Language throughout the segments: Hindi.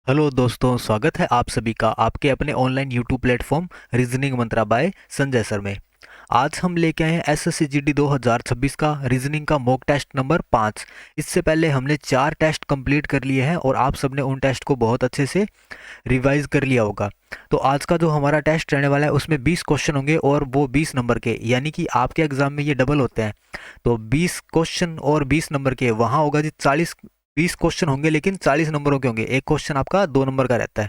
हेलो दोस्तों, स्वागत है आप सभी का आपके अपने ऑनलाइन यूट्यूब प्लेटफॉर्म रीजनिंग मंत्रा बाय संजय सर में। आज हम लेके आए हैं SSCGD 2026 का रीजनिंग का मॉक टेस्ट नंबर 5। इससे पहले हमने 4 टेस्ट कंप्लीट कर लिए हैं और आप सबने उन टेस्ट को बहुत अच्छे से रिवाइज कर लिया होगा। तो आज का जो हमारा टेस्ट रहने वाला है उसमें 20 क्वेश्चन होंगे और वो 20 नंबर के, यानी कि आपके एग्जाम में ये डबल होते हैं। तो 20 क्वेश्चन और 20 नंबर के, वहाँ होगा जी 40। 20 क्वेश्चन होंगे लेकिन 40 नंबरों के होंगे। एक क्वेश्चन आपका 2 नंबर का रहता है।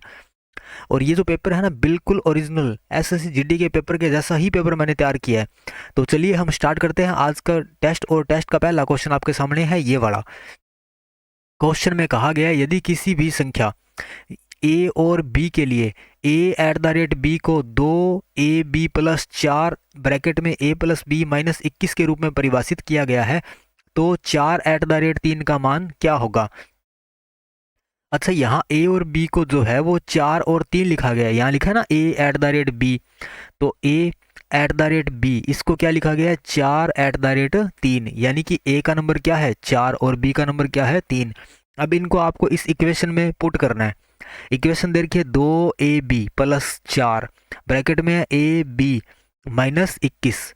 और ये जो पेपर है ना, बिल्कुल ओरिजिनल SSCGD के पेपर के जैसा ही पेपर मैंने तैयार किया है। तो चलिए हम स्टार्ट करते हैं आज का टेस्ट। और टेस्ट का पहला क्वेश्चन आपके सामने है ये वाला। क्वेश्चन में कहा गया है, यदि किसी भी संख्या ए और बी के लिए a@b को 2ab प्लस 4 ब्रैकेट में a प्लस b माइनस 21 के रूप में परिभाषित किया गया है, तो 4/3 का मान क्या होगा। अच्छा, यहाँ a और b को जो है वो 4 और 3 लिखा गया है। यहाँ लिखा है ना a@b, तो a@b इसको क्या लिखा गया है 4/3, यानी कि a का नंबर क्या है 4 और b का नंबर क्या है 3। अब इनको आपको इस इक्वेशन में पुट करना है। इक्वेशन दे रखी है 2ab प्लस 4 ब्रैकेट में ए बी माइनस 21।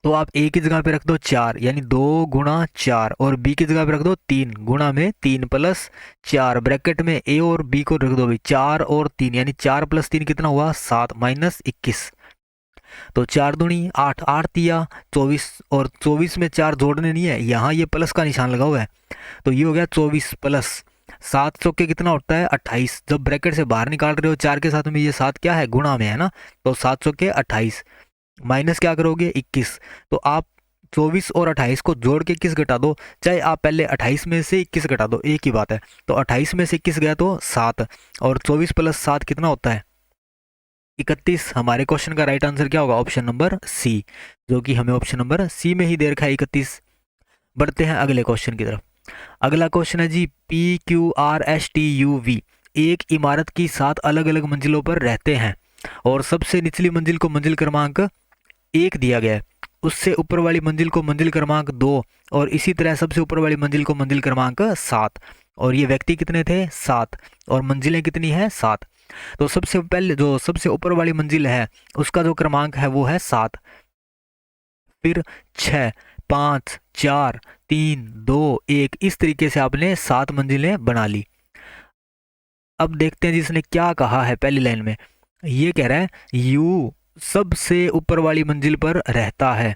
तो आप ए की जगह पे रख दो 4, यानी 2 × 4, और बी की जगह पे रख दो 3 गुणा में 3 प्लस 4 ब्रैकेट में ए और बी को रख दो भाई 4 और 3, यानी 4 + 3 कितना हुआ 7 माइनस 21। तो 4 दूनी 8, 8 दिया 24, और 24 में 4 जोड़ने नहीं है, यहाँ ये प्लस का निशान लगा हुआ है। तो ये हो गया 24 प्लस 7 चौके कितना होता है 28। जब ब्रैकेट से बाहर निकाल रहे हो 4 के साथ में, ये 7 क्या है गुणा में है ना, तो 7 चौके 28 माइनस क्या करोगे 21। तो आप 24 और 28 को जोड़ के 21 घटा दो, चाहे आप पहले 28 में से 21 घटा दो, एक ही बात है। तो 28 में से 21 गया तो 7, और 24 + 7 कितना होता है 31। हमारे क्वेश्चन का राइट आंसर क्या होगा ऑप्शन नंबर सी, जो कि हमें ऑप्शन नंबर सी में ही दे रखा है 31। बढ़ते हैं अगले क्वेश्चन की तरफ। अगला क्वेश्चन है जी PQRSTUV एक इमारत की 7 अलग अलग मंजिलों पर रहते हैं और सबसे निचली मंजिल को मंजिल क्रमांक 1 दिया गया है, उससे ऊपर वाली मंजिल को मंजिल क्रमांक 2, और इसी तरह सबसे ऊपर वाली मंजिल को मंजिल क्रमांक 7। और ये व्यक्ति कितने थे 7, और मंजिलें कितनी है 7। तो सबसे पहले जो सबसे ऊपर वाली मंजिल है उसका जो क्रमांक है वो है 7, फिर 6, 5, 4, 3, 2, 1, इस तरीके से आपने 7 मंजिलें बना ली। अब देखते हैं जिसने क्या कहा है पहली लाइन में। ये कह रहा है यू सबसे ऊपर वाली मंजिल पर रहता है,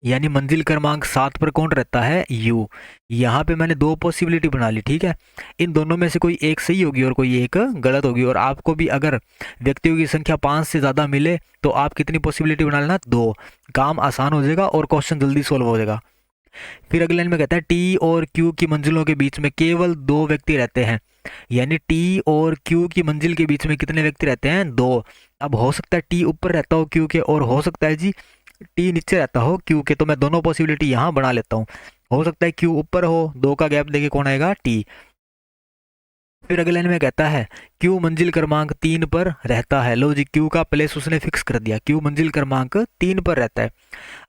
यानी मंजिल क्रमांक 7 पर कौन रहता है यू। यहाँ पे मैंने 2 पॉसिबिलिटी बना ली, ठीक है। इन दोनों में से कोई एक सही होगी और कोई एक गलत होगी। और आपको भी अगर व्यक्तियों की संख्या 5 से ज़्यादा मिले तो आप कितनी पॉसिबिलिटी बना लेना 2, काम आसान हो जाएगा और क्वेश्चन जल्दी सोल्व हो जाएगा। फिर अगले लाइन में कहता है टी और क्यू की मंजिलों के बीच में केवल 2 व्यक्ति रहते हैं, यानी टी और क्यू की मंजिल के बीच में कितने व्यक्ति रहते हैं 2। अब हो सकता है टी ऊपर रहता हो क्यू के, और हो सकता है जी टी नीचे रहता हो क्यू के। तो मैं दोनों पॉसिबिलिटी यहाँ बना लेता हूँ। हो सकता है क्यू ऊपर हो, 2 का गैप देके कौन आएगा टी। फिर अगले लाइन में कहता है क्यू मंजिल क्रमांक 3 पर रहता है। लो जी, क्यू का प्लेस उसने फिक्स कर दिया, क्यू मंजिल क्रमांक 3 पर रहता है।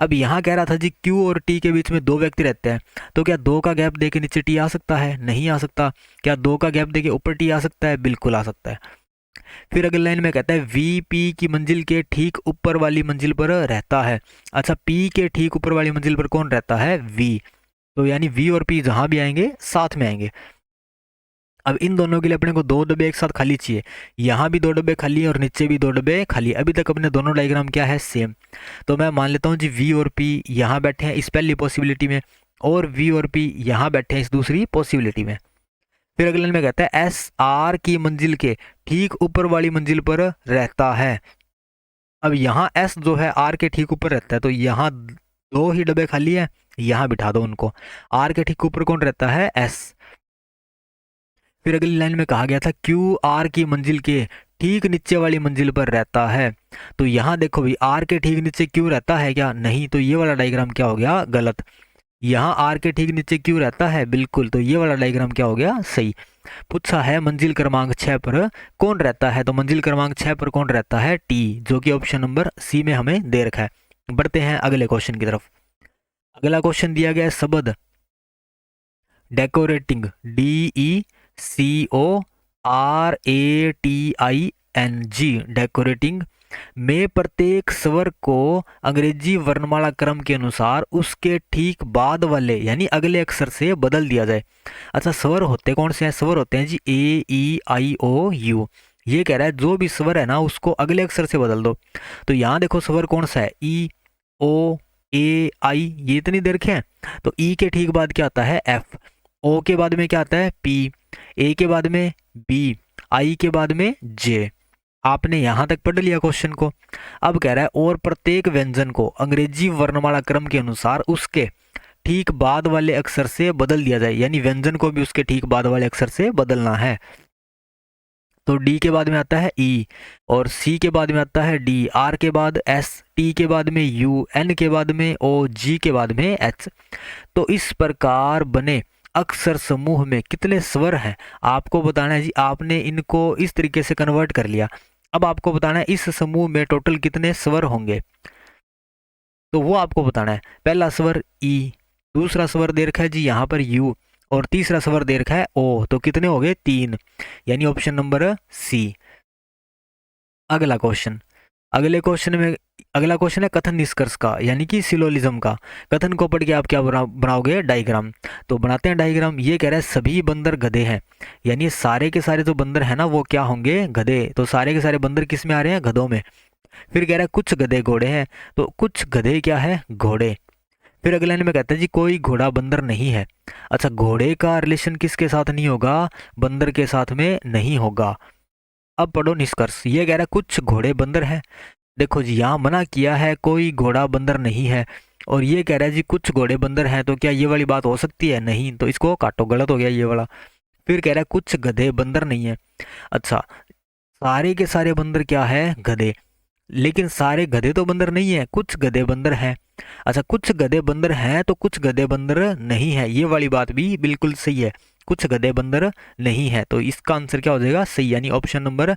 अब यहाँ कह रहा था जी क्यू और टी के बीच में 2 व्यक्ति रहते हैं, तो क्या 2 का गैप देके नीचे टी आ सकता है, नहीं आ सकता। क्या 2 का गैप देके ऊपर टी आ सकता है, बिल्कुल आ सकता है। फिर अगले लाइन में कहता है वी पी की मंजिल के ठीक ऊपर वाली मंजिल पर रहता है। अच्छा, पी के ठीक ऊपर वाली मंजिल पर कौन रहता है वी, तो यानी वी और पी जहां भी आएंगे साथ में आएंगे। अब इन दोनों के लिए अपने को 2 डब्बे एक साथ खाली चाहिए। यहाँ भी 2 डब्बे खाली और नीचे भी 2 डब्बे खाली। अभी तक अपने दोनों डायग्राम क्या है सेम। तो मैं मान लेता हूँ जी वी और पी यहाँ बैठे हैं इस पहली पॉसिबिलिटी में, और वी और पी यहाँ बैठे हैं इस दूसरी पॉसिबिलिटी में। फिर अगले में कहता है एस आर की मंजिल के ठीक ऊपर वाली मंजिल पर रहता है। अब यहाँ एस जो है आर के ठीक ऊपर रहता है, तो यहाँ 2 ही डब्बे खाली है, यहाँ बिठा दो उनको। आर के ठीक ऊपर कौन रहता है एस। फिर अगली लाइन में कहा गया था क्यू आर की मंजिल के ठीक नीचे वाली मंजिल पर रहता है। तो यहाँ देखो भाई आर के ठीक नीचे क्यू रहता है क्या, नहीं। तो ये वाला डायग्राम क्या हो गया गलत। यहाँ आर के ठीक नीचे क्यू रहता है बिल्कुल, तो ये वाला डायग्राम क्या हो गया सही। पूछा है मंजिल क्रमांक 6 पर कौन रहता है, तो मंजिल क्रमांक 6 पर कौन रहता है टी, जो कि ऑप्शन नंबर सी में हमें दे रखा है। बढ़ते हैं अगले क्वेश्चन की तरफ। अगला क्वेश्चन दिया गया है शब्द डेकोरेटिंग DECORATING RATING डेकोरेटिंग में प्रत्येक स्वर को अंग्रेजी वर्णमाला क्रम के अनुसार उसके ठीक बाद वाले यानी अगले अक्षर से बदल दिया जाए। अच्छा, स्वर होते कौन से हैं? स्वर होते हैं जी A E I O U। ये कह रहा है जो भी स्वर है ना उसको अगले अक्षर से बदल दो। तो यहाँ देखो स्वर कौन सा है, E O A I, ये इतनी देर के हैं। तो ई के ठीक बाद क्या आता है F, ओ के बाद में क्या आता है P, ए के बाद में B, आई के बाद में J। आपने यहां तक पढ़ लिया क्वेश्चन को। अब कह रहा है और प्रत्येक व्यंजन को अंग्रेजी वर्णमाला क्रम के अनुसार उसके ठीक बाद वाले अक्षर से बदल दिया जाए, यानी व्यंजन को भी उसके ठीक बाद वाले अक्षर से बदलना है। तो डी के बाद में आता है ई, और सी के बाद में आता है डी, आर के बाद एस, टी के बाद में यू, एन के बाद में ओ, जी के बाद में एच। तो इस प्रकार बने अक्षर समूह में कितने स्वर हैं आपको बताना है जी। आपने इनको इस तरीके से कन्वर्ट कर लिया। अब आपको बताना है इस समूह में टोटल कितने स्वर होंगे, तो वो आपको बताना है। पहला स्वर ई, दूसरा स्वर दे रखा है जी यहाँ पर यू, और तीसरा स्वर दे रखा है ओ। तो कितने हो गए? 3, यानी ऑप्शन नंबर सी। अगला क्वेश्चन, अगला क्वेश्चन है कथन निष्कर्ष का, यानी कि सिलोलिज्म का। कथन को पढ़ के आप क्या बनाओगे? डायग्राम। तो बनाते हैं डायग्राम। ये कह रहा है सभी बंदर गधे हैं, यानी सारे के सारे जो बंदर है ना वो क्या होंगे? गधे। तो सारे के सारे बंदर किस में आ रहे हैं? गधों में। फिर कह रहा है कुछ गधे घोड़े हैं, तो कुछ गधे क्या है? घोड़े। फिर अगले लाइन में कहता है जी कोई घोड़ा बंदर नहीं है। अच्छा, घोड़े का रिलेशन किसके साथ नहीं होगा? बंदर के साथ में नहीं होगा। अब पढ़ो निष्कर्ष। ये कह रहा है कुछ घोड़े बंदर हैं। देखो जी यहाँ मना किया है कोई घोड़ा बंदर नहीं है, और ये कह रहा है जी कुछ घोड़े बंदर हैं। तो क्या ये वाली बात हो सकती है? नहीं। तो इसको काटो, गलत हो गया ये वाला। फिर कह रहा है कुछ गधे बंदर नहीं है। अच्छा, सारे के सारे बंदर क्या है? गधे। लेकिन सारे गधे तो बंदर नहीं है, कुछ गधे बंदर हैं। अच्छा, कुछ गधे बंदर हैं तो कुछ गधे बंदर नहीं है, ये वाली बात भी बिल्कुल सही है। कुछ गधे बंदर नहीं है, तो इसका आंसर क्या हो जाएगा? सही, यानी ऑप्शन नंबर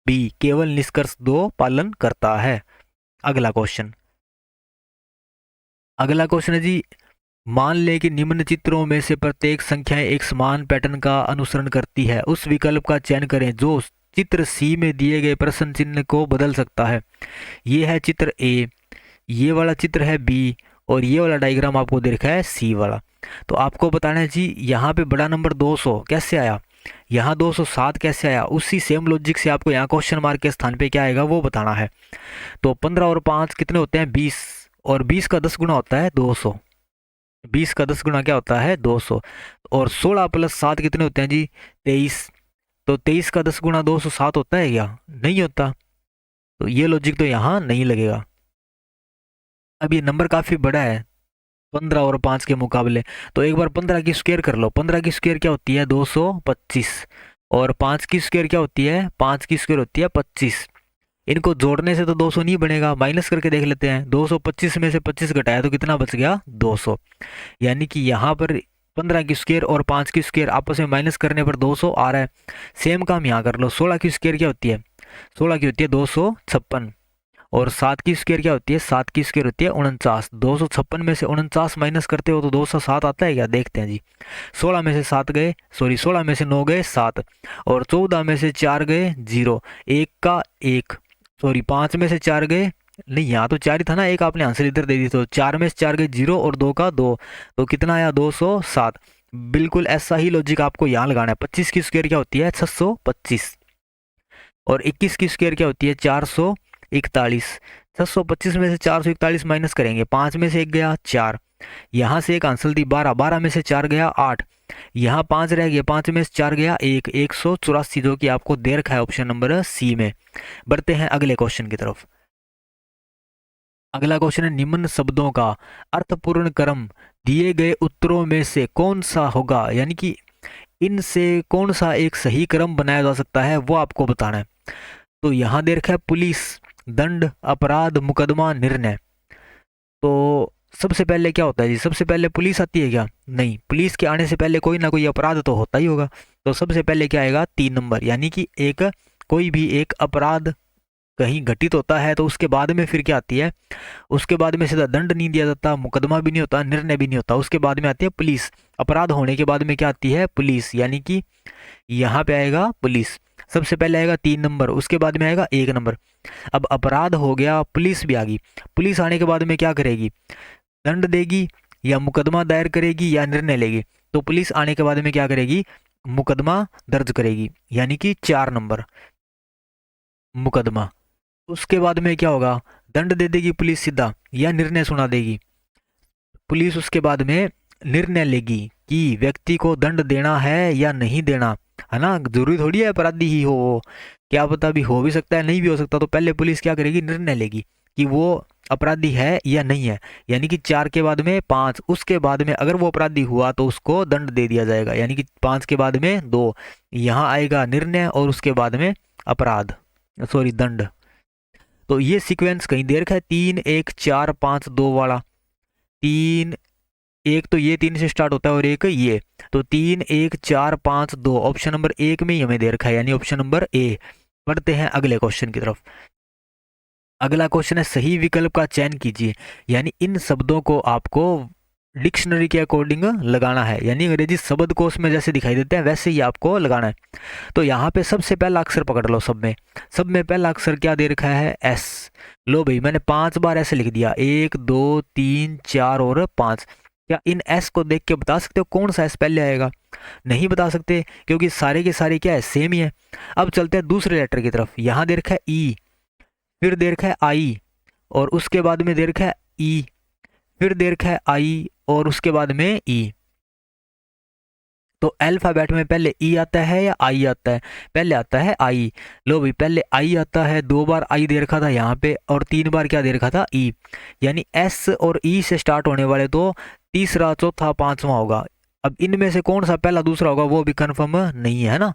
बी, केवल निष्कर्ष 2 पालन करता है। अगला क्वेश्चन, अगला क्वेश्चन है जी मान ले कि निम्न चित्रों में से प्रत्येक संख्याएं एक समान पैटर्न का अनुसरण करती है। उस विकल्प का चयन करें जो चित्र सी में दिए गए प्रश्न चिन्ह को बदल सकता है। ये है चित्र ए, ये वाला चित्र है बी, और ये वाला डायग्राम आपको दे रखा है सी वाला। तो आपको बताना है जी यहाँ पे बड़ा नंबर 200 कैसे आया, यहाँ 207 कैसे आया। उसी सेम लॉजिक से आपको यहाँ क्वेश्चन मार्क के स्थान पे क्या आएगा वो बताना है। तो 15 और 5 कितने होते हैं? 20, और 20 का 10 गुना होता है 200। 20 का 10 गुना क्या होता है? 200। और 16 प्लस 7 कितने होते हैं जी? 23। तो 23 का 10 गुना 207 होता है क्या? नहीं होता। तो ये लॉजिक तो यहाँ नहीं लगेगा। अब ये नंबर काफ़ी बड़ा है 15 और 5 के मुकाबले, तो एक बार 15 की स्क्वायर कर लो। 15 की स्क्वायर क्या होती है? 225। और 5 की स्क्वायर क्या होती है? 5 की स्क्वायर होती है 25। इनको जोड़ने से तो 200 नहीं बनेगा, माइनस करके देख लेते हैं। 225 में से 25 घटाया तो कितना बच गया? 200। यानी कि यहाँ पर 15 की स्क्वायर और 5 की स्क्वायर आपस में माइनस करने पर 200 आ रहा है। सेम काम यहाँ कर लो। 16 की स्क्वायर क्या होती है? 16 की होती है 256। और 7 की स्क्वायर क्या होती है? 7 की स्क्वायर होती है 49। 256 में से 49 माइनस करते हो तो 207 आता है क्या? देखते हैं जी। 16 में से 7 गए, सॉरी 16 में से 9 गए 7, और 14 में से 4 गए 0, एक का 1, सॉरी 5 में से 4 गए, नहीं यहाँ तो 4 ही था ना, एक आपने आंसर इधर दे दी। तो 4 में से 4 गए 0, और 2 का 2, तो कितना आया? 207। बिल्कुल ऐसा ही लॉजिक आपको यहाँ लगाना है। 25 की स्क्वायर क्या होती है? 625। और 21 की स्क्वायर क्या होती है? 441। 625 में से 441 माइनस करेंगे, 5 में से 1 गया 4, यहाँ से एक आंसर दी 12, 12 में से 4 गया 8, यहाँ 5 रह गया, 5 में से 4 गया 1, 184, जो कि आपको दे रखा है ऑप्शन नंबर सी में। बढ़ते हैं अगले क्वेश्चन की तरफ। अगला क्वेश्चन है निम्न शब्दों का अर्थपूर्ण क्रम दिए गए उत्तरों में से कौन सा होगा, यानी कि इनसे कौन सा एक सही क्रम बनाया जा सकता है वो आपको बताना है। तो यहाँ दे रखा है पुलिस, दंड, अपराध, मुकदमा, निर्णय। तो सबसे पहले क्या होता है जी? सबसे पहले पुलिस आती है क्या? नहीं, पुलिस के आने से पहले कोई ना कोई अपराध तो होता ही होगा। तो सबसे पहले क्या आएगा? 3 नंबर, यानी कि एक कोई भी एक अपराध कहीं घटित होता है तो उसके बाद में फिर क्या आती है? उसके बाद में सीधा दंड नहीं दिया जाता, मुकदमा भी नहीं होता, निर्णय भी नहीं होता, उसके बाद में आती है पुलिस। अपराध होने के बाद में क्या आती है? पुलिस, यानी कि यहाँ पे आएगा पुलिस, सबसे पहले आएगा 3 नंबर, उसके बाद में आएगा 1 नंबर। अब अपराध हो गया, पुलिस भी आ गई। पुलिस आने के बाद में क्या करेगी? दंड देगी या मुकदमा दायर करेगी या निर्णय लेगी? तो पुलिस आने के बाद में क्या करेगी? मुकदमा दर्ज करेगी, यानी कि 4 नंबर मुकदमा। उसके बाद में क्या होगा? दंड दे देगी पुलिस सीधा या निर्णय सुना देगी? पुलिस उसके बाद में निर्णय लेगी कि व्यक्ति को दंड देना है या नहीं देना, है ना। जरूरी थोड़ी है अपराधी ही हो वो, क्या पता भी हो भी सकता है, नहीं भी हो सकता। तो पहले पुलिस क्या करेगी? निर्णय लेगी कि वो अपराधी है या नहीं है, यानी कि 4 के बाद में 5, उसके बाद में अगर वो अपराधी हुआ तो उसको दंड दे दिया जाएगा, यानी कि 5 के बाद में 2, यहाँ आएगा निर्णय और उसके बाद में अपराध, सॉरी दंड। तो ये सीक्वेंस कहीं दे रखा है 3 1 4 5 2 वाला। 3 एक तो ये 3 से स्टार्ट होता है और एक ये, तो 3 1 4 5 2 ऑप्शन नंबर 1 में ही हमें दे रखा है, यानी ऑप्शन नंबर ए। बढ़ते हैं अगले क्वेश्चन की तरफ। अगला क्वेश्चन है सही विकल्प का चयन कीजिए, यानी इन शब्दों को आपको डिक्शनरी के अकॉर्डिंग लगाना है, यानी अंग्रेजी शब्दकोश में जैसे दिखाई देते हैं वैसे ही आपको लगाना है। तो यहाँ पे सबसे पहला अक्षर पकड़ लो, सब में पहला अक्षर क्या दे रखा है? एस। लो भाई मैंने 5 बार ऐसे लिख दिया, 1 2 3 4 और 5। क्या इन एस को देख के बता सकते हो कौन सा एस पहले आएगा? नहीं बता सकते, क्योंकि सारे के सारे क्या है? सेम ही है। अब चलते हैं दूसरे लेटर की तरफ। यहाँ दे रखा है ई, फिर दे रखा है आई, और उसके बाद में दे रखा है ई, फिर दे रखा है आई और उसके बाद में ई। तो अल्फाबेट में पहले ई आता है या आई आता है? पहले आता है आई। लो भाई पहले आई आता है, 2 बार आई दे रखा था यहाँ पे और 3 बार क्या दे रखा था? ई। यानी एस और ई से स्टार्ट होने वाले तो तीसरा चौथा पांचवा होगा। अब इनमें से कौन सा पहला दूसरा होगा वो भी कंफर्म नहीं है ना।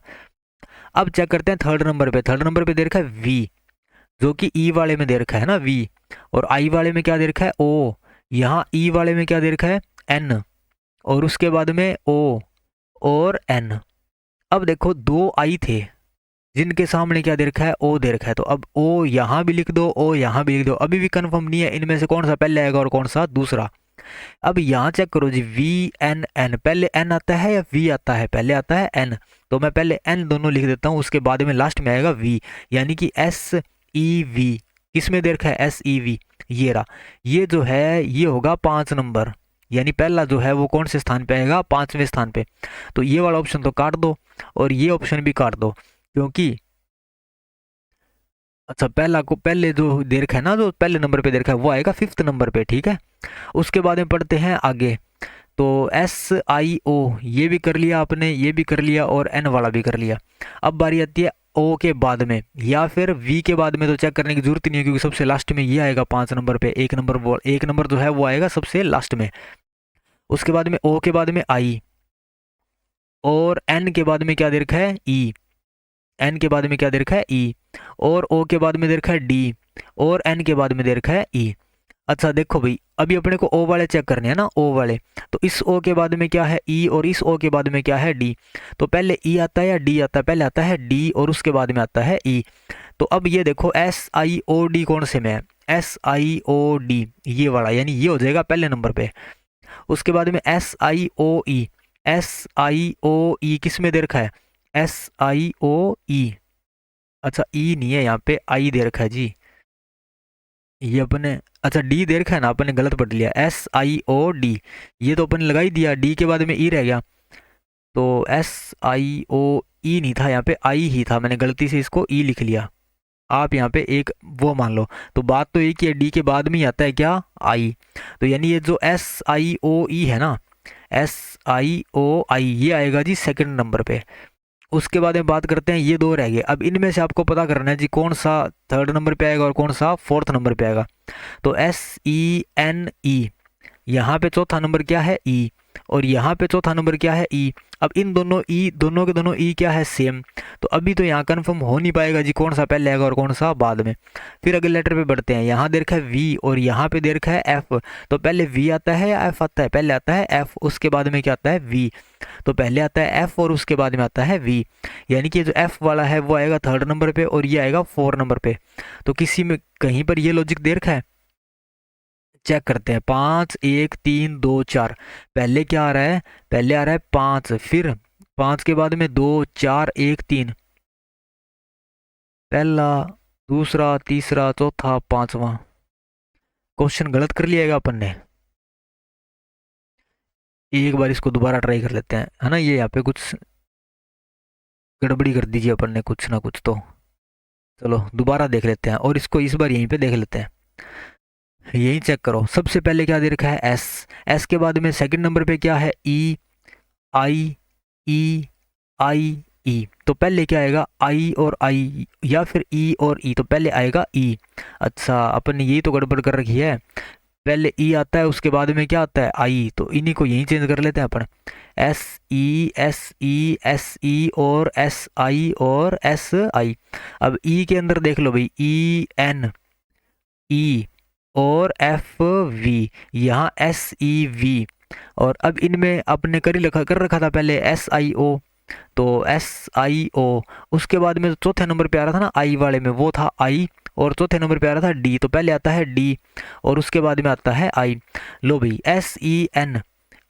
अब चेक करते हैं थर्ड नंबर पे। थर्ड नंबर पे दे रखा है वी, जो कि ई वाले में दे रखा है ना वी, और आई वाले में क्या दे रखा है? ओ। यहाँ ई वाले में क्या दे रखा है? एन, और उसके बाद में ओ और एन। अब देखो 2 आई थे जिनके सामने क्या दे रखा है? ओ दे रखा है, तो अब ओ यहाँ भी लिख दो, ओ यहाँ भी लिख दो। अभी भी कंफर्म नहीं है इनमें से कौन सा पहले आएगा और कौन सा दूसरा। अब यहाँ चेक करो जी, वी एन एन, पहले एन आता है या वी आता है? पहले आता है एन, तो मैं पहले एन दोनों लिख देता हूँ, उसके बाद में लास्ट में आएगा वी, यानी कि एस ई वी। किसमें दे रखा है? S E V. ये रहा, ये जो है ये होगा 5 नंबर, यानी पहला जो है वो कौन से स्थान पे आएगा? 5वें स्थान पे। तो ये वाला ऑप्शन तो काट दो और ये ऑप्शन भी काट दो, क्योंकि अच्छा पहला को पहले जो दे रखा है ना, जो पहले नंबर पे दे रखा है वो आएगा 5th नंबर पे, ठीक है। उसके बाद में पढ़ते हैं आगे। तो एस आई ओ ये भी कर लिया आपने, ये भी कर लिया और एन वाला भी कर लिया। अब बारी आती है ओ के बाद में या फिर वी के बाद में, तो चेक करने की जरूरत नहीं है क्योंकि सबसे लास्ट में ये आएगा 5 नंबर पे। 1 नंबर जो है वो आएगा सबसे लास्ट में। उसके बाद में ओ के बाद में आई, और एन के बाद में क्या दे रखा है? ई। एन के बाद में क्या दे रखा है? ई। और ओ के बाद में दे रखा है डी, और एन के बाद में दे रखा है ई। अच्छा देखो भाई, अभी अपने को ओ वाले चेक करने हैं ना, ओ वाले। तो इस ओ के बाद में क्या है? ई, और इस ओ के बाद में क्या है? डी। तो पहले ई आता है या डी आता है? पहले आता है डी और उसके बाद में आता है ई। तो अब ये देखो एस आई ओ डी कौन से में है? एस आई ओ डी ये वाला, यानी ये हो जाएगा पहले नंबर पे। उसके बाद में S I O E, S I ओ ई किस में दे रखा है? एस आई ओ ई। अच्छा ई नहीं है यहाँ पे, आई दे रखा है जी। ये अपने अच्छा डी दे रखा है ना, अपने गलत पढ़ लिया, एस आई ओ डी। ये तो अपने लगा ही दिया, डी के बाद में ई रह गया, तो एस आई ओ ई नहीं था यहाँ पे, आई ही था, मैंने गलती से इसको ई लिख लिया। आप यहाँ पे एक वो मान लो। तो बात तो एक ही है, डी के बाद में ही आता है क्या? आई। तो यानी ये जो एस आई ओ ई है ना, एस आई ओ आई, ये आएगा जी 2nd नंबर पे। उसके बाद में बात करते हैं, ये 2 रह गए। अब इनमें से आपको पता करना है जी कौन सा 3rd नंबर पे आएगा और कौन सा 4th नंबर पे आएगा। तो एस ई एन ई, यहाँ पे चौथा नंबर क्या है? ई, और यहाँ पे चौथा नंबर क्या है? ई। अब इन दोनों ई, दोनों के दोनों ई क्या है? सेम। तो अभी तो यहाँ कंफर्म हो नहीं पाएगा जी कौन सा पहले आएगा और कौन सा बाद में। फिर अगले लेटर पे बढ़ते हैं। यहाँ दे रखा है वी और यहाँ पे दे रखा है एफ। तो पहले वी आता है या एफ आता है? पहले आता है एफ, उसके बाद में क्या आता है? वी। तो पहले आता है एफ और उसके बाद में आता है वी, यानी कि जो एफ वाला है वो आएगा 3rd नंबर पे और ये आएगा 4 नंबर पे। तो किसी में कहीं पर ये लॉजिक दे रखा है चेक करते हैं। 5 1 3 2 4, पहले क्या आ रहा है, पहले आ रहा है 5, फिर 5 के बाद में 2 4 1 3, पहला, दूसरा, तीसरा, चौथा, पांचवा। क्वेश्चन गलत कर लिएगा अपन ने। एक बार इसको दोबारा ट्राई कर लेते हैं, है ना, ये यहाँ पे कुछ गड़बड़ी कर दीजिए अपन ने कुछ ना कुछ तो। चलो दोबारा देख लेते हैं और इसको इस बार यहीं पे देख लेते हैं। यही चेक करो, सबसे पहले क्या दे रखा है, एस। एस के बाद में सेकंड नंबर पे क्या है, ई आई ई आई ई। तो पहले क्या आएगा, आई और आई, या फिर ई और ई, तो पहले आएगा ई। अच्छा, अपन ने यही तो गड़बड़ कर रखी है, पहले ई आता है उसके बाद में क्या आता है, आई, तो इन्हीं को यहीं चेंज कर लेते हैं अपन। S E S E S E और एस आई और एस आई। अब ई के अंदर देख लो भाई, ई एन ई और एफ वी, यहाँ एस ई वी। और अब इनमें आपने कर रखा था पहले एस आई ओ, तो एस आई ओ। उसके बाद में चौथे नंबर पे आ रहा था ना आई वाले में, वो था आई, और चौथे नंबर पे आ रहा था डी, तो पहले आता है डी और उसके बाद में आता है आई। लो भाई, S E N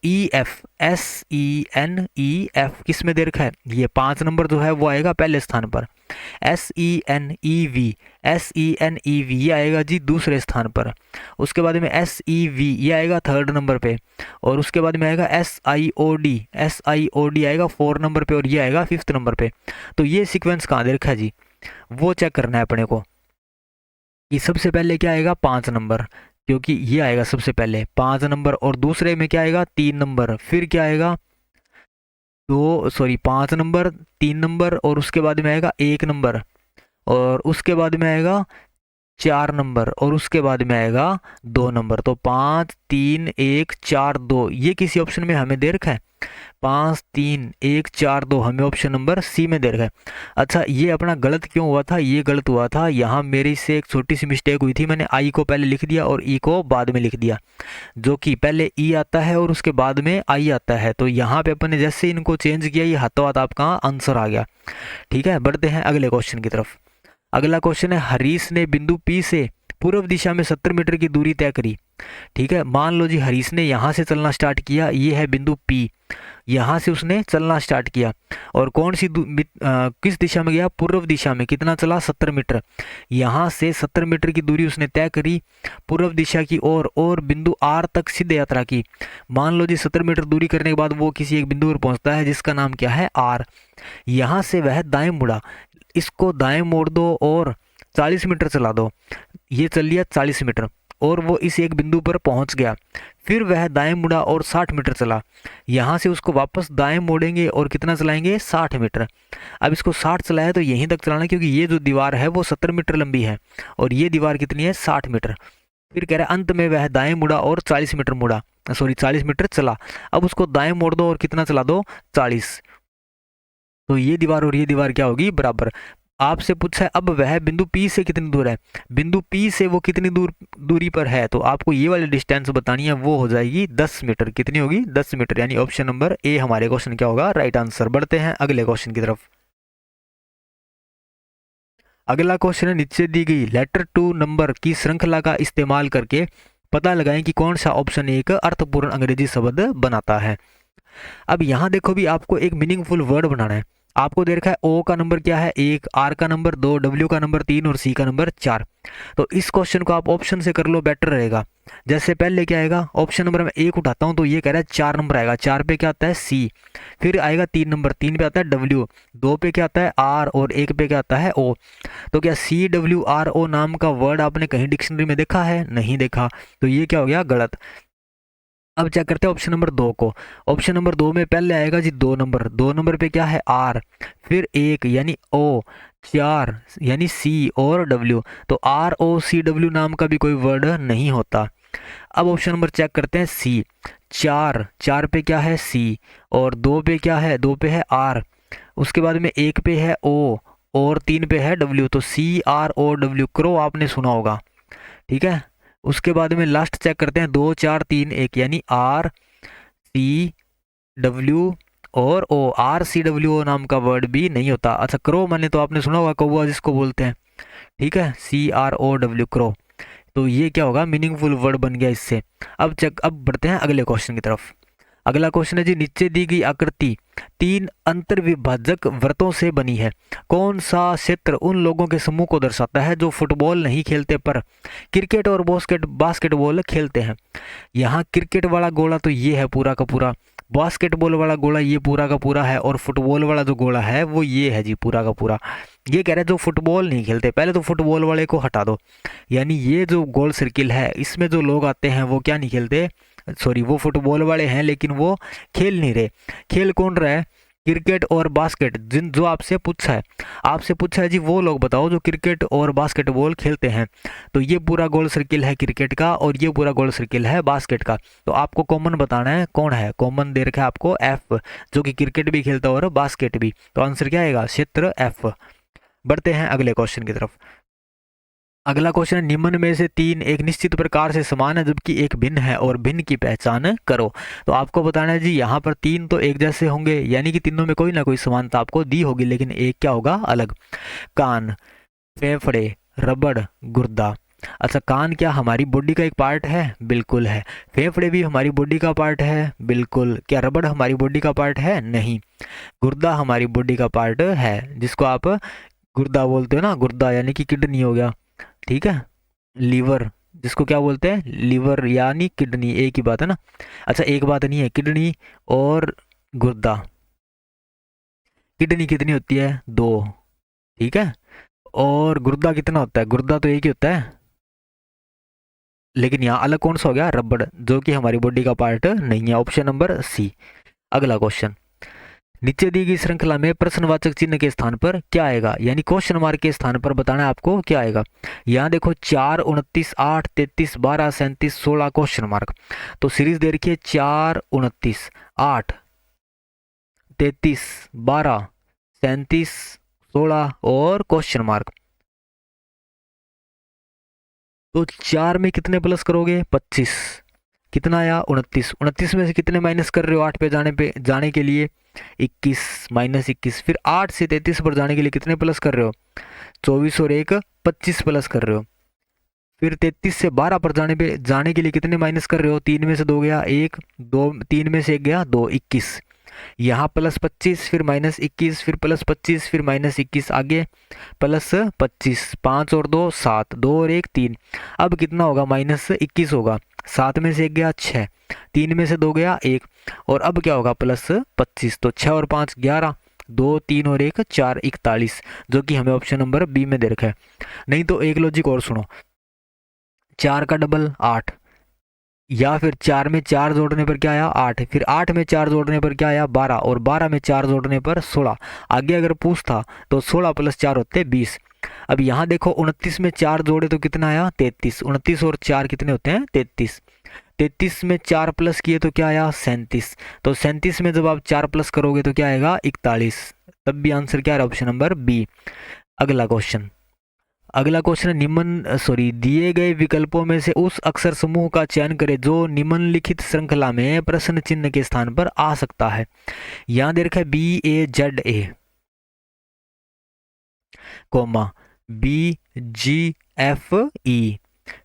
E F, S E N E F किस में दे रखा है, ये 5 नंबर जो है वो आएगा पहले स्थान पर। S E N E V, S E N E V ये आएगा जी दूसरे स्थान पर। उसके बाद में एस ई वी ये आएगा थर्ड नंबर पे, और उसके बाद में आएगा S I O D, S I O D आएगा 4 नंबर पे, और ये आएगा 5th नंबर पे। तो ये सीक्वेंस कहाँ दे रखा है जी, वो चेक करना है अपने को कि सबसे पहले क्या आएगा 5 नंबर, क्योंकि ये आएगा सबसे पहले 5 नंबर, और दूसरे में क्या आएगा 3 नंबर, फिर क्या आएगा 5 नंबर, 3 नंबर, और उसके बाद में आएगा 1 नंबर, और उसके बाद में आएगा 4 नंबर, और उसके बाद में आएगा 2 नंबर। तो 5 3 1 4 2 ये किसी ऑप्शन में हमें दे रखा है, 5 3 1 4 2 हमें ऑप्शन नंबर सी में दे रखा है। अच्छा, ये अपना गलत क्यों हुआ था, ये गलत हुआ था यहाँ मेरी से एक छोटी सी मिस्टेक हुई थी, मैंने आई को पहले लिख दिया और ई को बाद में लिख दिया, जो कि पहले ई आता है और उसके बाद में आई आता है। तो यहाँ पे अपन ने जैसे इनको चेंज किया, ये हाथों हाथ आपका आंसर आ गया। ठीक है, बढ़ते हैं अगले क्वेश्चन की तरफ। अगला क्वेश्चन है, हरीश ने बिंदु पी से पूर्व दिशा में 70 मीटर की दूरी तय करी। ठीक है, मान लो जी हरीश ने यहाँ से चलना स्टार्ट किया, ये है बिंदु पी, यहाँ से उसने चलना स्टार्ट किया, और कौन सी किस दिशा में गया, पूर्व दिशा में, कितना चला 70 मीटर। यहाँ से 70 मीटर की दूरी उसने तय करी पूर्व दिशा की ओर, और बिंदु आर तक सिद्ध यात्रा की। मान लो जी 70 मीटर दूरी करने के बाद वो किसी एक बिंदु पर पहुंचता है जिसका नाम क्या है, आर। यहाँ से वह दाएं मुड़ा, इसको दाएं मोड़ दो और 40 मीटर चला दो, ये चल लिया 40 मीटर, और वो इस एक बिंदु पर पहुंच गया। फिर वह दाएं मुड़ा और 60 मीटर चला, यहाँ से उसको वापस दाएं मोड़ेंगे और कितना चलाएंगे, 60 मीटर। अब इसको 60 चलाया तो यहीं तक चलाना, क्योंकि ये जो दीवार है वो 70 मीटर लंबी है और ये दीवार कितनी है, 60 मीटर। फिर कह रहा है अंत में वह दाएं मुड़ा और 40 मीटर मुड़ा, 40 मीटर चला। अब उसको दाएं मोड़ दो और कितना चला दो, 40। तो ये दीवार और ये दीवार क्या होगी, बराबर। आपसे पूछा है अब वह बिंदु P से कितनी दूर है, बिंदु P से वो कितनी दूरी पर है, तो आपको ये वाली डिस्टेंस बतानी है, वो हो जाएगी 10 मीटर। कितनी होगी, 10 मीटर, यानी ऑप्शन नंबर ए हमारे क्वेश्चन क्या होगा, राइट आंसर। बढ़ते हैं अगले क्वेश्चन की तरफ। अगला क्वेश्चन है, नीचे दी गई लेटर टू नंबर की श्रृंखला का इस्तेमाल करके पता लगाएं कि कौन सा ऑप्शन एक अर्थपूर्ण अंग्रेजी शब्द बनाता है। अब यहाँ देखो भी, आपको एक मीनिंगफुल वर्ड बनाना है। आपको दे रखा है ओ का नंबर क्या है, 1, आर का नंबर 2, डब्ल्यू का नंबर 3 और सी का नंबर 4। तो इस क्वेश्चन को आप ऑप्शन से कर लो, बेटर रहेगा। जैसे पहले क्या आएगा, ऑप्शन नंबर में 1 उठाता हूँ तो ये कह रहा है 4 नंबर आएगा, 4 पे क्या आता है सी, फिर आएगा 3 नंबर, 3 पे आता है डब्ल्यू, 2 पे क्या आता है आर, और 1 पे क्या आता है ओ। तो क्या सी डब्ल्यू आर ओ नाम का वर्ड आपने कहीं डिक्शनरी में देखा है, नहीं देखा, तो ये क्या हो गया, गलत। अब चेक करते हैं ऑप्शन नंबर 2 को। ऑप्शन नंबर 2 में पहले आएगा जी 2 नंबर, 2 नंबर पे क्या है आर, फिर 1 यानी ओ, 4 यानी सी और डब्ल्यू। तो आर ओ सी डब्ल्यू नाम का भी कोई वर्ड नहीं होता। अब ऑप्शन नंबर चेक करते हैं सी, 4 पे क्या है सी, और 2 पे क्या है, 2 पे है आर, उसके बाद में 1 पे है ओ, और 3 पे है डब्ल्यू। तो C R O W, crow आपने सुना होगा, ठीक है। उसके बाद में लास्ट चेक करते हैं 2 4 3 1, यानी आर सी डब्ल्यू और ओ, आर सी डब्ल्यू ओ नाम का वर्ड भी नहीं होता। अच्छा, क्रो माने तो आपने सुना होगा, कौवा जिसको बोलते हैं, ठीक है, C R O W, crow. तो ये क्या होगा, मीनिंगफुल वर्ड बन गया इससे। अब बढ़ते हैं अगले क्वेश्चन की तरफ। अगला क्वेश्चन है जी, नीचे दी गई आकृति 3 अंतर्विभाजक वृत्तों से बनी है। कौन सा क्षेत्र उन लोगों के समूह को दर्शाता है जो फुटबॉल नहीं खेलते पर क्रिकेट और बास्केटबॉल खेलते हैं। यहाँ क्रिकेट वाला गोला तो ये है पूरा का पूरा, बास्केटबॉल वाला गोला ये पूरा का पूरा है, और फुटबॉल वाला जो गोला है वो ये है जी पूरा का पूरा। ये कह रहे हैं जो फुटबॉल नहीं खेलते, पहले तो फुटबॉल वाले को हटा दो, यानी ये जो गोल सर्किल है इसमें जो लोग आते हैं वो क्या नहीं खेलते, सॉरी वो फुटबॉल वाले हैं लेकिन वो खेल नहीं रहे। खेल कौन रहा है, क्रिकेट और बास्केट, जिन जो आपसे पूछा है जी वो लोग बताओ जो क्रिकेट और बास्केटबॉल खेलते हैं। तो ये पूरा गोल सर्किल है क्रिकेट का और ये पूरा गोल सर्किल है बास्केट का। तो आपको कॉमन बताना है कौन है, कॉमन दे रखा है आपको एफ, जो कि क्रिकेट भी खेलता है और बास्केट भी। तो आंसर क्या आएगा, क्षेत्र एफ। बढ़ते हैं अगले क्वेश्चन की तरफ। अगला क्वेश्चन है, निम्न में से 3 एक निश्चित प्रकार से समान है जबकि एक भिन्न है और भिन्न की पहचान करो। तो आपको बताना है जी यहाँ पर 3 तो एक जैसे होंगे, यानी कि तीनों में कोई ना कोई समानता आपको दी होगी, लेकिन एक क्या होगा अलग। कान, फेफड़े, रबड़, गुर्दा। अच्छा, कान क्या हमारी बॉडी का एक पार्ट है, बिल्कुल है। फेफड़े भी हमारी बॉडी का पार्ट है, बिल्कुल। क्या रबड़ हमारी बॉडी का पार्ट है, नहीं। गुर्दा हमारी बॉडी का पार्ट है, जिसको आप गुर्दा बोलते हो ना, गुर्दा यानी कि किडनी हो गया, ठीक है। लीवर, जिसको क्या बोलते हैं, लीवर यानी किडनी, एक ही बात है ना। अच्छा, एक बात नहीं है, किडनी और गुर्दा। किडनी कितनी होती है, 2, ठीक है। और गुर्दा कितना होता है, गुर्दा तो एक ही होता है, लेकिन यहाँ अलग कौन सा हो गया, रबड़, जो कि हमारी बॉडी का पार्ट नहीं है। Option number C. अगला क्वेश्चन, नीचे दी गई श्रृंखला में प्रश्नवाचक चिन्ह के स्थान पर क्या आएगा, यानी क्वेश्चन मार्क के स्थान पर बताना है आपको क्या आएगा। यहाँ देखो 4, 29, 8, 33, 12, 37, 16 क्वेश्चन मार्क। तो सीरीज दे रखी है 4, 29, 8, 33, 12, 37, 16 और क्वेश्चन मार्क। तो 4 में कितने प्लस करोगे, 25, कितना आया 29, 29 में से कितने माइनस कर रहे हो 8 पे जाने के लिए, 21, -21। फिर 8 से 33 पर जाने के लिए कितने प्लस कर रहे हो, 24 और 1 25 प्लस कर रहे हो। फिर 33 से 12 पर जाने के लिए कितने माइनस कर रहे हो, 3 में से 2 गया 1, 2 3 में से 1 गया 2, 21। यहाँ +25 फिर -21 फिर +25 फिर -21, आगे +25, 5 और 2 7, 2 और 1 3। अब कितना होगा, -21 होगा। 7 में से 1 गया 6, 3 में से 2 गया 1, और अब क्या होगा +25। तो 6 और 5 11, 2 3 और 1 4, 41, जो कि हमें ऑप्शन नंबर बी में दे रखा है। नहीं तो एक लॉजिक और सुनो, 4 का डबल 8, या फिर 4 में 4 जोड़ने पर क्या आया 8, फिर 8 में 4 जोड़ने पर क्या आया 12, और 12 में 4 जोड़ने पर 16। आगे अगर पूछता तो 16 + 4 होते 20। अब यहाँ देखो 29 में 4 जोड़े तो कितना आया 33, 29 और 4 कितने होते हैं 33। 33 में 4 प्लस किए तो क्या आया 37। तो 37 में जब आप 4 प्लस करोगे तो क्या आएगा 41। तब भी आंसर क्या है, ऑप्शन नंबर बी। अगला क्वेश्चन दिए गए विकल्पों में से उस अक्षर समूह का चयन करें जो निम्नलिखित श्रृंखला में प्रश्न चिन्ह के स्थान पर आ सकता है। यहां दे रखा है BAZA, कोमा BGFE,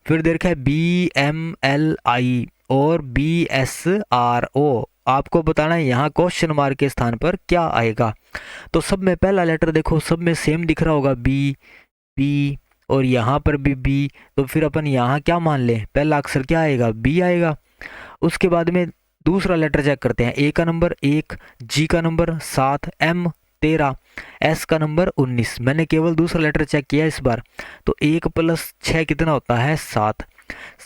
फिर दे रखा है BMLI और BSRO। आपको बताना है यहाँ क्वेश्चन मार्क के स्थान पर क्या आएगा। तो सब में पहला लेटर देखो, सब में सेम दिख रहा होगा, बी, और यहाँ पर भी बी। तो फिर अपन यहाँ क्या मान लें, पहला अक्षर क्या आएगा, बी आएगा। उसके बाद में दूसरा लेटर चेक करते हैं, ए का नंबर 1, जी का नंबर 7, एम 13, एस का नंबर 19। मैंने केवल दूसरा लेटर चेक किया इस बार। तो 1 + 6 कितना होता है 7,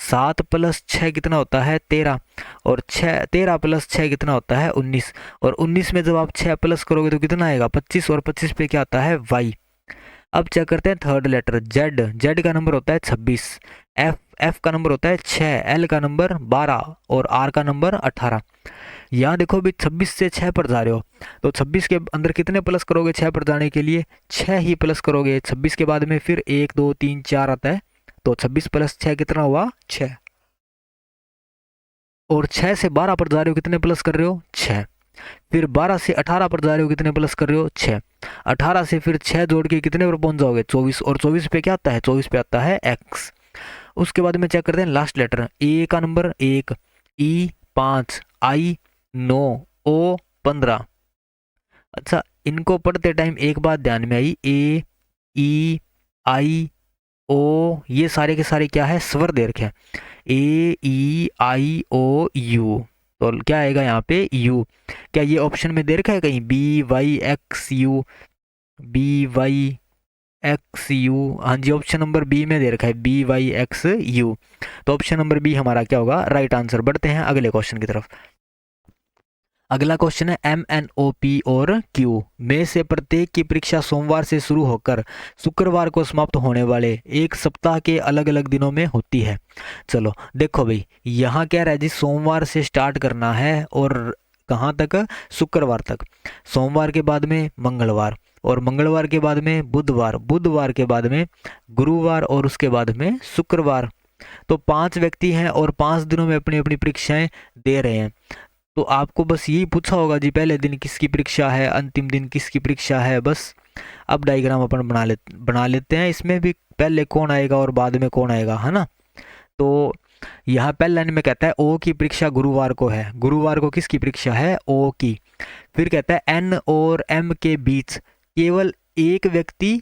7 + 6 कितना होता है 13, और 13 + 6 कितना होता है 19, और 19 में जब आप 6 प्लस करोगे तो कितना आएगा 25, और 25 पे क्या आता है वाई। अब चेक करते हैं थर्ड लेटर, जेड, जेड का नंबर होता है 26, एफ का नंबर होता है 6, एल का नंबर 12 और आर का नंबर 18। यहाँ देखो भी 26 से 6 पर जा रहे हो, तो 26 के अंदर कितने प्लस करोगे 6 पर जाने के लिए, 6 ही प्लस करोगे। 26 के बाद में फिर 1 2 3 4 आता है, तो 26 + 6 कितना हुआ 6, और 6 से 12 पर जा रहे हो कितने प्लस कर रहे हो 6। फिर 12 से 18 पर जा रहे हो कितने प्लस कर रहे हो 6। 18 से फिर 6 जोड़ के कितने पर पहुंच जाओगे 24, और 24 पे क्या आता है 24 पे आता है एक्स। उसके बाद में चेक करते हैं लास्ट लेटर, ए का नंबर 1, ई 5, आई 9, ओ 15। अच्छा, इनको पढ़ते टाइम एक बात ध्यान में आई, ए ई आई ओ ये सारे के सारे क्या है, स्वर दे रखे हैं, ए ई आई ओ यू, तो क्या आएगा यहाँ पे यू। क्या ये ऑप्शन में दे रखा है कहीं B Y X U, B Y X U? हाँ जी, ऑप्शन नंबर बी में दे रखा है बी वाई एक्स यू, तो ऑप्शन नंबर बी हमारा क्या होगा, राइट आंसर। बढ़ते हैं अगले क्वेश्चन की तरफ। अगला क्वेश्चन है एम एन ओ पी और क्यू में से प्रत्येक की परीक्षा सोमवार से शुरू होकर शुक्रवार को समाप्त होने वाले एक सप्ताह के अलग अलग दिनों में होती है। चलो देखो भाई, यहाँ क्या रहा है जी, सोमवार से स्टार्ट करना है और कहाँ तक, शुक्रवार तक। सोमवार के बाद में मंगलवार, और मंगलवार के बाद में बुधवार, बुधवार के बाद में गुरुवार, और उसके बाद में शुक्रवार। तो 5 व्यक्ति हैं और 5 दिनों में अपनी अपनी परीक्षाएं दे रहे हैं। तो आपको बस यही पूछा होगा जी, पहले दिन किसकी परीक्षा है, अंतिम दिन किसकी परीक्षा है, बस। अब डायग्राम अपन बना लेते हैं। इसमें भी पहले कौन आएगा और बाद में कौन आएगा, है ना। तो यहाँ पहले लाइन में कहता है ओ की परीक्षा गुरुवार को है, गुरुवार को किसकी परीक्षा है, ओ की। फिर कहता है एन और एम के बीच केवल एक व्यक्ति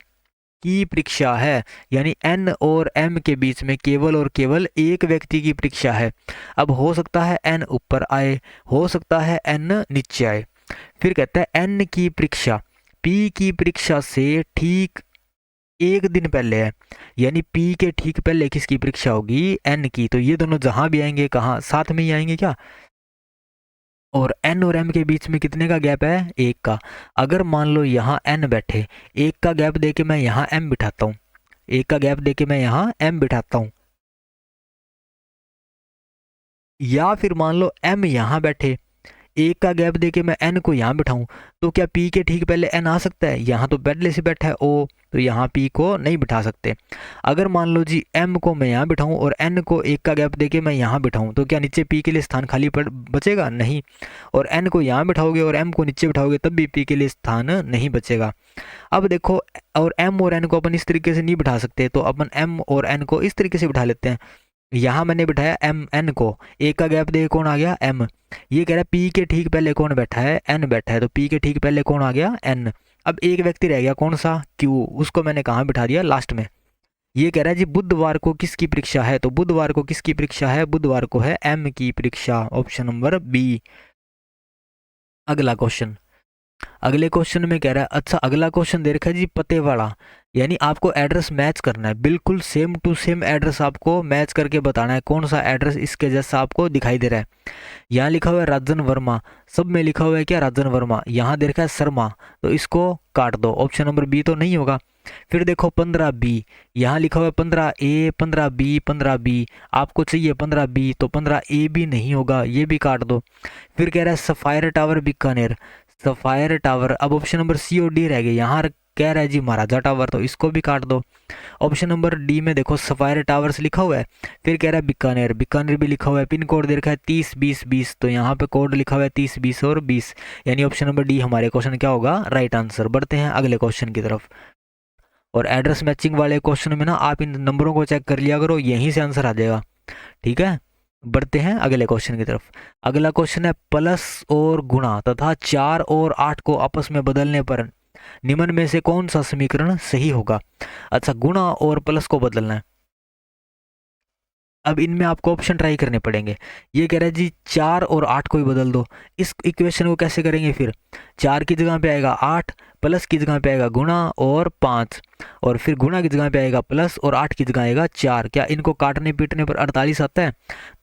की परीक्षा है, यानी एन और एम के बीच में केवल और केवल एक व्यक्ति की परीक्षा है। अब हो सकता है एन ऊपर आए, हो सकता है एन नीचे आए। फिर कहता है एन की परीक्षा पी की परीक्षा से ठीक एक दिन पहले है, यानी पी के ठीक पहले किसकी परीक्षा होगी, एन की। तो ये दोनों जहां भी आएंगे, कहाँ, साथ में ही आएंगे क्या। और एन और एम के बीच में कितने का गैप है, एक का। अगर मान लो यहाँ एन बैठे, एक का गैप देके मैं यहाँ एम बिठाता हूँ, एक का गैप देके मैं यहाँ एम बिठाता हूँ, या फिर मान लो एम यहाँ बैठे, एक का गैप देके मैं एन को यहाँ बिठाऊं, तो क्या पी के ठीक पहले एन आ सकता है, यहाँ तो पहले से बैठा है ओ, तो यहाँ पी को नहीं बिठा सकते। अगर मान लो जी एम को मैं यहाँ बिठाऊं और एन को एक का गैप देके मैं यहाँ बिठाऊं, तो क्या नीचे पी के लिए स्थान खाली पड़ बचेगा, नहीं। और एन को यहाँ बिठाओगे और एम को नीचे बिठाओगे तब भी पी के लिए स्थान नहीं बचेगा। अब देखो, और एम और एन को अपन इस तरीके से नहीं बिठा सकते, तो अपन एम और एन को इस तरीके से बिठा लेते हैं। यहाँ मैंने बिठाया एम एन को, एक का गैप दे कौन आ गया, एम। ये कह रहा है पी के ठीक पहले कौन बैठा है, एन बैठा है, तो पी के ठीक पहले कौन आ गया, एन। अब एक व्यक्ति रह गया, कौन सा, क्यू, उसको मैंने कहाँ बिठा दिया, लास्ट में। ये कह रहा है जी बुधवार को किसकी परीक्षा है, तो बुधवार को किसकी परीक्षा है, बुधवार को है एम की परीक्षा, ऑप्शन नंबर बी। अगला क्वेश्चन, अगले क्वेश्चन में कह रहा है, अच्छा अगला क्वेश्चन दे रखा है जी पते वाला, यानी आपको एड्रेस मैच करना है, बिल्कुल सेम टू सेम एड्रेस आपको मैच करके बताना है, कौन सा एड्रेस इसके जैसा आपको दिखाई दे रहा है। यहाँ लिखा हुआ है राजन वर्मा, सब में लिखा हुआ है क्या, राजन वर्मा। यहाँ दे रखा है शर्मा, तो इसको काट दो, ऑप्शन नंबर बी तो नहीं होगा। फिर देखो 15B, यहाँ लिखा हुआ है 15A, 15B, 15B, आपको चाहिए 15B, तो 15A भी नहीं होगा, ये भी काट दो। फिर कह रहा है sapphire tower Bikaner, sapphire tower, अब ऑप्शन नंबर सी और डी रह गए। यहाँ कह रहा है जी महाराजा टावर, तो इसको भी काट दो। ऑप्शन नंबर डी में देखो सफायर टावर्स लिखा हुआ है, फिर कह रहा है बीकानेर, बीकानेर भी लिखा हुआ है, पिन कोड दे रखा है 302020, तो यहाँ पे कोड लिखा हुआ है 3020 और 20, यानी ऑप्शन नंबर डी हमारे क्वेश्चन क्या होगा, राइट आंसर। बढ़ते हैं अगले क्वेश्चन की तरफ। और एड्रेस मैचिंग वाले क्वेश्चन में ना आप इन नंबरों को चेक कर लिया करो, यहीं से आंसर आ जाएगा, ठीक है। बढ़ते हैं अगले क्वेश्चन की तरफ। अगला क्वेश्चन है प्लस और गुणा तथा 4 और 8 को आपस में बदलने पर निम्न में से कौन सा समीकरण सही होगा। अच्छा, गुणा और प्लस को बदलना है, अब इनमें आपको ऑप्शन ट्राई करने पड़ेंगे। ये कह रहा है जी 4 और 8 को ही बदल दो। इस इक्वेशन को कैसे करेंगे, फिर 4 की जगह पे आएगा 8, प्लस की जगह पे आएगा गुणा और 5, और फिर गुणा की जगह पे आएगा प्लस और 8 की जगह आएगा 4। क्या इनको काटने पीटने पर 48 आता है,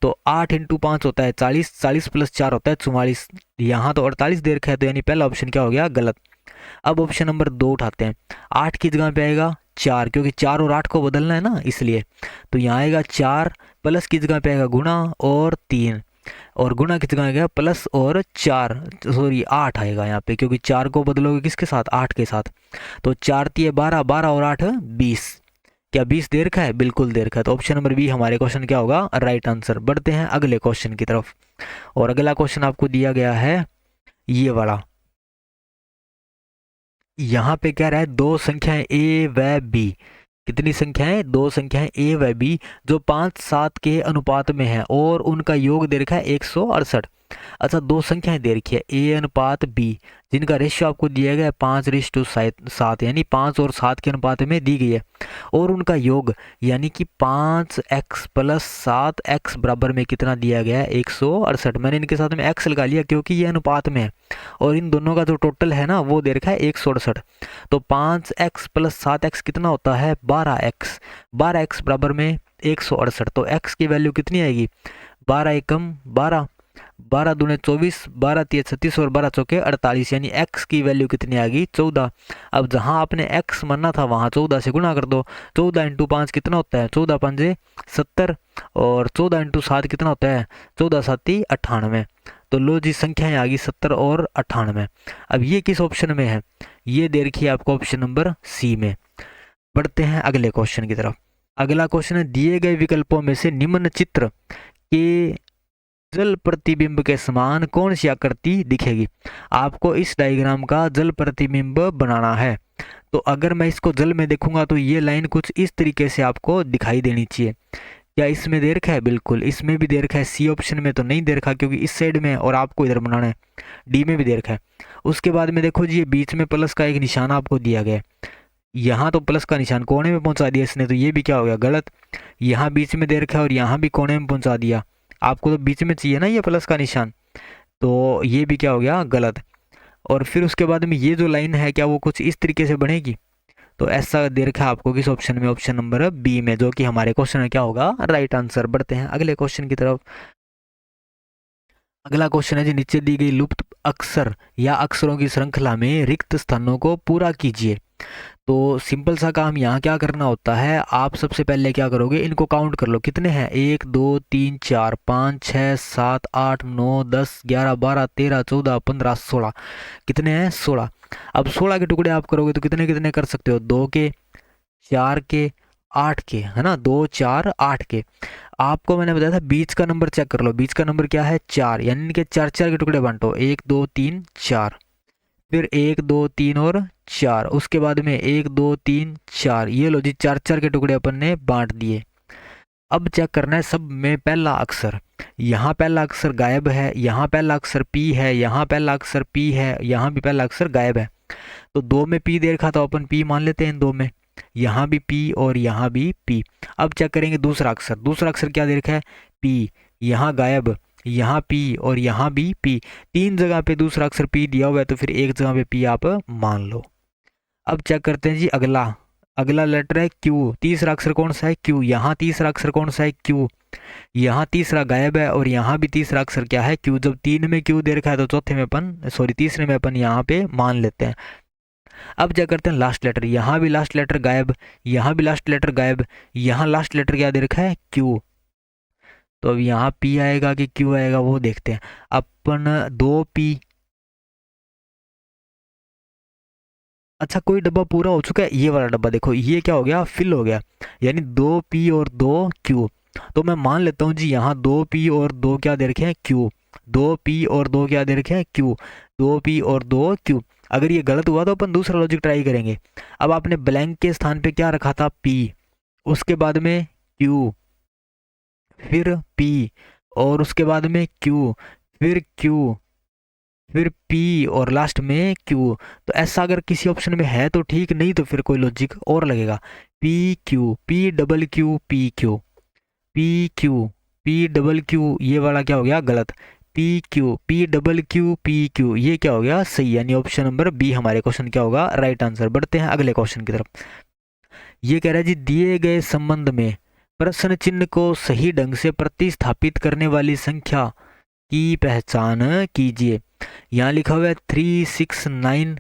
तो 8 इंटू 5 होता है 40, 40 प्लस 4 होता है 44। यहाँ तो 48 दे रखा है, तो यानी पहला ऑप्शन क्या हो गया, गलत। अब ऑप्शन नंबर 2 उठाते हैं, 8 की जगह पे आएगा 4, क्योंकि 4 और 8 को बदलना है ना, इसलिए। तो यहाँ आएगा 4, प्लस की जगह पे आएगा गुणा और 3, और गुणा की जगह आएगा प्लस और 4, सॉरी 8 आएगा यहाँ पे, क्योंकि 4 को बदलोगे किसके साथ, 8 के साथ। तो 4 3 12, 12 और 8 20, क्या 20 दे रखा है, बिल्कुल दे रखा है, तो ऑप्शन नंबर बी हमारे क्वेश्चन क्या होगा, राइट आंसर। बढ़ते हैं अगले क्वेश्चन की तरफ। और अगला क्वेश्चन आपको दिया गया है ये वाला, यहाँ पे क्या रहा है, दो संख्याएं ए व बी, कितनी संख्याएं? दो संख्याएं ए व बी जो 5-7 के अनुपात में है और उनका योग दे रखा है 168। अच्छा, दो संख्याएं दे रखी है ए अनुपात बी जिनका रेशियो आपको दिया गया है 5:7 यानी 5 और 7 के अनुपात में दी गई है, और उनका योग यानी कि 5x प्लस 7x बराबर में कितना दिया गया है? 168। मैंने इनके साथ में x लगा लिया क्योंकि ये अनुपात में है, और इन दोनों का जो टोटल है ना वो दे रखा है 168। तो 5x प्लस 7x कितना होता है? 12x। 12x बराबर में 168, तो x की वैल्यू कितनी आएगी? 12 एकम 12, 12 दूने 24, 12 तिया 36 और 12 चौके 48, यानी x की वैल्यू कितनी आ गई? 14। अब जहां आपने x मानना था वहां 14 से गुणा कर दो। 14 इंटू 5 कितना होता है? 14 पंजे 70, और 14 इंटू 7 कितना होता है? 14 साती 98। तो लो जी, संख्याएं आ गई 70 और 98। अब ये किस ऑप्शन में है? ये दे रखी है आपको ऑप्शन नंबर सी में। बढ़ते हैं अगले क्वेश्चन की तरफ। अगला क्वेश्चन है, दिए गए विकल्पों में से निम्न चित्र के जल प्रतिबिंब के समान कौन सी आकृति दिखेगी? आपको इस डायग्राम का जल प्रतिबिंब बनाना है। तो अगर मैं इसको जल में देखूंगा तो ये लाइन कुछ इस तरीके से आपको दिखाई देनी चाहिए। क्या इसमें दे रखा है? बिल्कुल इसमें भी दे रखा है। सी ऑप्शन में तो नहीं दे रखा क्योंकि इस साइड में है और आपको इधर बनाना है। डी में भी दे रखा है। उसके बाद में देखो जी, ये बीच में प्लस का एक निशान आपको दिया गया है। यहाँ तो प्लस का निशान कोने में पहुंचा दिया इसने, तो ये भी क्या हो गया? गलत। यहाँ बीच में दे रखा है और यहाँ भी कोने में पहुंचा दिया। आपको तो बीच में चाहिए ना ये प्लस का निशान, तो ये भी क्या हो गया? गलत। और फिर उसके बाद में ये जो लाइन है क्या वो कुछ इस तरीके से बनेगी? तो ऐसा दे रखा है आपको किस ऑप्शन में? ऑप्शन नंबर बी में, जो कि हमारे क्वेश्चन में क्या होगा? Right answer. बढ़ते हैं अगले क्वेश्चन की तरफ। अगला क्वेश्चन है जी, नीचे दी गई लुप्त अक्षर या अक्षरों की श्रृंखला में रिक्त स्थानों को पूरा कीजिए। तो सिंपल सा काम यहाँ क्या करना होता है, आप सबसे पहले क्या करोगे? इनको काउंट कर लो कितने हैं? 1 2 3 4 5 6 7 8 9 10 11 12 13 14 15 16। कितने हैं? 16। अब 16 के टुकड़े आप करोगे तो कितने कितने कर सकते हो? 2 के, 4 के, 8 के, है ना? 2 4 8 के। आपको मैंने बताया था बीच का नंबर चेक कर लो। बीच का नंबर क्या है? 4, यानी इनके 4 4 के टुकड़े बांटो। 1 2 3 4, फिर 1 2 3 और 4, उसके बाद में 1 2 3 4। ये लो जी, 4 4 के टुकड़े अपन ने बांट दिए। अब चेक करना है सब में पहला अक्षर। यहाँ पहला अक्षर गायब है, यहाँ पहला अक्षर पी है, यहाँ पहला अक्षर पी है, यहाँ भी पहला अक्षर गायब है। तो दो में पी दे रखा तो अपन पी मान लेते हैं इन दो में। यहाँ भी पी और यहाँ भी पी। अब चेक करेंगे दूसरा अक्षर। दूसरा अक्षर क्या दे रखा है? पी। यहाँ गायब, यहाँ पी और यहाँ भी पी। तीन जगह पे दूसरा अक्षर पी दिया हुआ है तो फिर एक जगह पे पी आप मान लो। अब चेक करते हैं जी अगला। अगला लेटर है क्यू। तीसरा अक्षर कौन सा है? क्यू। यहाँ तीसरा अक्षर कौन सा है? क्यू। यहाँ तीसरा गायब है और यहाँ भी तीसरा अक्षर क्या है? क्यू। जब तीन में क्यू दे रखा है तो चौथे में अपन तीसरे में अपन यहाँ पे मान लेते हैं। अब क्या करते हैं? Last letter. यहाँ भी लास्ट लेटर गायब, यहाँ भी लास्ट लेटर गायब, यहाँ लास्ट लेटर क्या दे रखा है? क्यू। तो अब यहाँ पी आएगा कि क्यू आएगा वो देखते हैं। अपन 2p। अच्छा, कोई डब्बा पूरा हो चुका है। ये वाला डब्बा देखो, ये क्या हो गया? फिल हो गया, यानी 2p और 2q। तो मैं मान लेता हूँ जी यहाँ 2p और 2 क्या दे रखे हैं? q। 2p और 2 क्या दे रखे हैं? q। 2p और 2q। अगर ये गलत हुआ तो अपन दूसरा लॉजिक ट्राई करेंगे। अब आपने ब्लैंक के स्थान पे क्या रखा था? p, उसके बाद में q, फिर p, और उसके बाद में q, फिर q, फिर P और लास्ट में Q। तो ऐसा अगर किसी ऑप्शन में है तो ठीक, नहीं तो फिर कोई लॉजिक और लगेगा। P Q, P double Q, P Q, P Q, P double Q, ये वाला क्या हो गया? गलत। P Q, P double Q, P Q, ये क्या हो गया? सही, यानी ऑप्शन नंबर बी हमारे क्वेश्चन क्या होगा? Right answer. बढ़ते हैं अगले क्वेश्चन की तरफ। ये कह रहा है जी, दिए गए संबंध में प्रश्न चिन्ह को सही ढंग से प्रतिस्थापित करने वाली संख्या की पहचान कीजिए। यहाँ लिखा हुआ है 369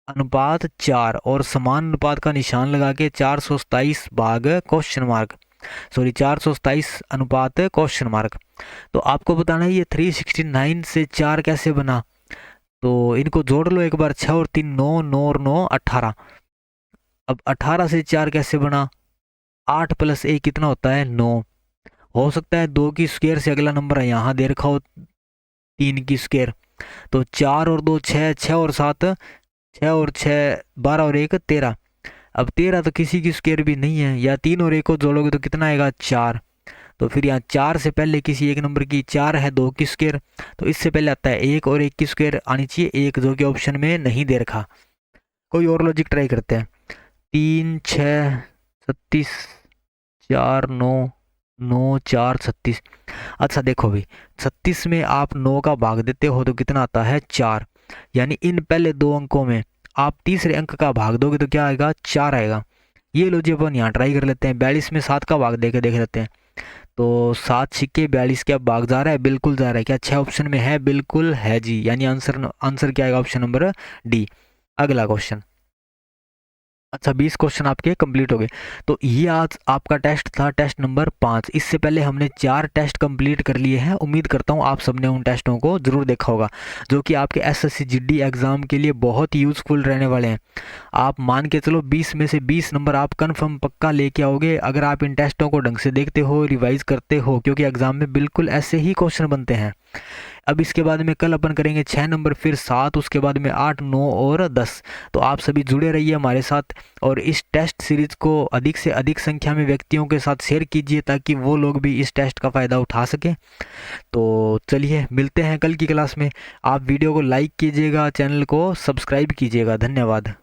अनुपात 4 और समान अनुपात का निशान लगा के 427 भाग क्वेश्चन मार्क, 427 अनुपात क्वेश्चन मार्क। तो आपको बताना है ये 369 से 4 कैसे बना। तो इनको जोड़ लो एक बार। 6 और 3 9, 9 और 9 18। अब 18 से 4 कैसे बना? 8 प्लस 1 कितना होता है? 9। हो सकता है 2 की स्क्वायर से अगला नंबर है यहाँ दे रखा हो 3 की स्क्वायर। तो 4 और 2 6, 6 और 7 6 और 6 12 और 1 13। अब 13 तो किसी की स्क्वायर भी नहीं है, या 3 और 1 को जोड़ोगे तो कितना आएगा 4। तो फिर यहाँ 4 से पहले किसी एक नंबर की 4 है 2 की स्क्वायर, तो इससे पहले आता है 1 और 1 की स्क्वायर आनी चाहिए 1, जो कि ऑप्शन में नहीं दे रखा। कोई और लॉजिक ट्राई करते हैं। 3 6 36 4 9 9 4 36। अच्छा देखो भाई, 36 में आप 9 का भाग देते हो तो कितना आता है 4, यानी इन पहले 2 अंकों में आप तीसरे अंक का भाग दोगे तो क्या आएगा 4 आएगा। ये लो जी अपन यहाँ ट्राई कर लेते हैं। 42 में 7 का भाग दे के देख लेते हैं। तो 7 सिक्के 42 के अब भाग जा रहा है, बिल्कुल जा रहा है। क्या 6 ऑप्शन में है? बिल्कुल है जी, यानी आंसर आंसर क्या आएगा ऑप्शन नंबर डी। अगला क्वेश्चन। अच्छा 20 क्वेश्चन आपके कंप्लीट हो गए। तो ये आज आपका टेस्ट था, टेस्ट नंबर 5। इससे पहले हमने 4 टेस्ट कंप्लीट कर लिए हैं। उम्मीद करता हूँ आप सबने उन टेस्टों को ज़रूर देखा होगा, जो कि आपके एसएससी जीडी एग्ज़ाम के लिए बहुत यूज़फुल रहने वाले हैं। आप मान के चलो 20 में से 20 नंबर आप कन्फर्म पक्का लेके आओगे, अगर आप इन टेस्टों को ढंग से देखते हो, रिवाइज करते हो, क्योंकि एग्ज़ाम में बिल्कुल ऐसे ही क्वेश्चन बनते हैं। अब इसके बाद में कल अपन करेंगे 6 नंबर, फिर 7, उसके बाद में 8 9 और 10। तो आप सभी जुड़े रहिए हमारे साथ, और इस टेस्ट सीरीज को अधिक से अधिक संख्या में व्यक्तियों के साथ शेयर कीजिए, ताकि वो लोग भी इस टेस्ट का फ़ायदा उठा सकें। तो चलिए मिलते हैं कल की क्लास में। आप वीडियो को लाइक कीजिएगा, चैनल को सब्सक्राइब कीजिएगा। धन्यवाद।